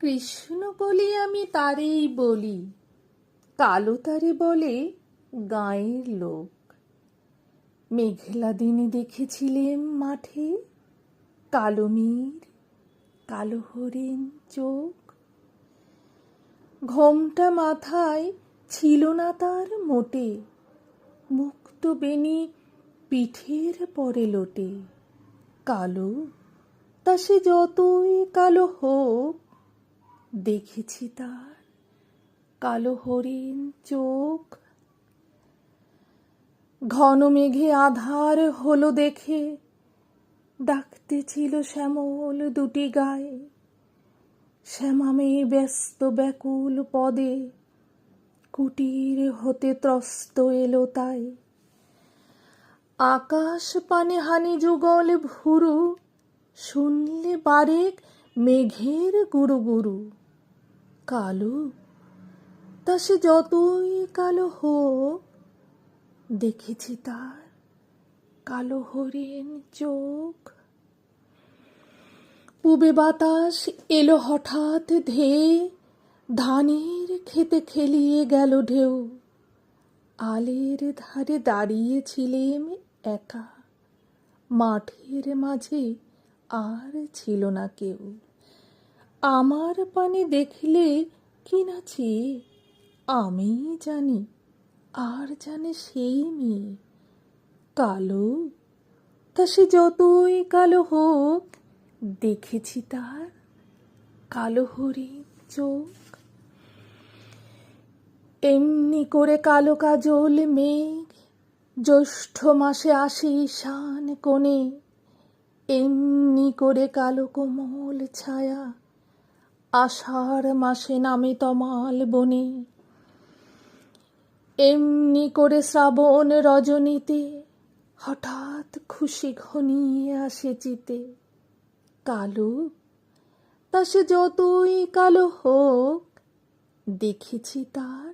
কৃষ্ণ বলি আমি তারেই বলি, কালো তারে বলে গাঁয়ের লোক। মেঘলা দিনে দেখেছিলেম মাঠে, কালো মীর, কালো হরিণ চোখ। ঘোমটা মাথায় ছিল না তার মোটে, মুক্ত বেনি পিঠের পরে লোটে। কালো, তা সে যতই কালো হোক, দেখেছি তার কালো হরিণ চোখ। ঘন মেঘে আধার হলো দেখে, ডাকতেছিল শ্যামল দুটি গায়ে। শ্যামামে ব্যস্ত ব্যাকুল পদে, কুটির হতে ত্রস্ত এলো তাই। আকাশ পানে হানি যুগল ভুরু, শুনলে বারেক মেঘের গুরু গুরু। কালো, তা সে যতই কালো হোক, দেখেছি তার কালো হরিণ চোখ। পূবে বাতাস এলো হঠাৎ ধেয়ে, ধানের খেতে খেলিয়ে গেল ঢেউ। আলের ধারে দাঁড়িয়েছিলেম একা, মাঠের মাঝে আর ছিল না কেউ। আমার পানে দেখলে কি না চেয়ে, আমি জানি আর জানে সেই মেয়ে। কালো, তা সে যতই কালো হোক, দেখেছি তার কালো হরিণ চোখ। এমনি করে কালো কাজল মেঘ, জ্যৈষ্ঠ মাসে আসে ঈশান কোণে। এমনি করে কালো কোমল ছায়া, আষাঢ় মাসে নামে তমাল বনে। এমনি করে শ্রাবণ রজনীতে, হঠাৎ খুশি ঘনিয়ে আসে চিতে। কালো, তা সে যতই কালো হোক, দেখেছি তার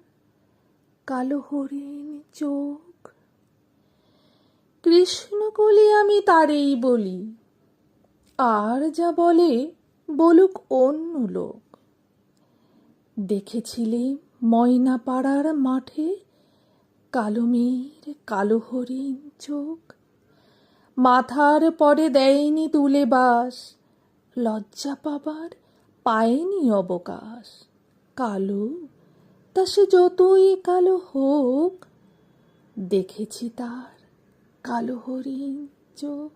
কালো হরিণ চোখ। কৃষ্ণকলি আমি তারেই বলি, আর যা বলে বলুক অন্য লোক। দেখেছিলে ময়না পাড়ার মাঠে, কালো মেয়ের কালো হরিণ চোখ। মাথার পরে দেয়নি তুলে বাস, লজ্জা পাবার পায়নি অবকাশ। কালো, তা সে যতই কালো হোক, দেখেছি তার কালো হরিণ চোখ।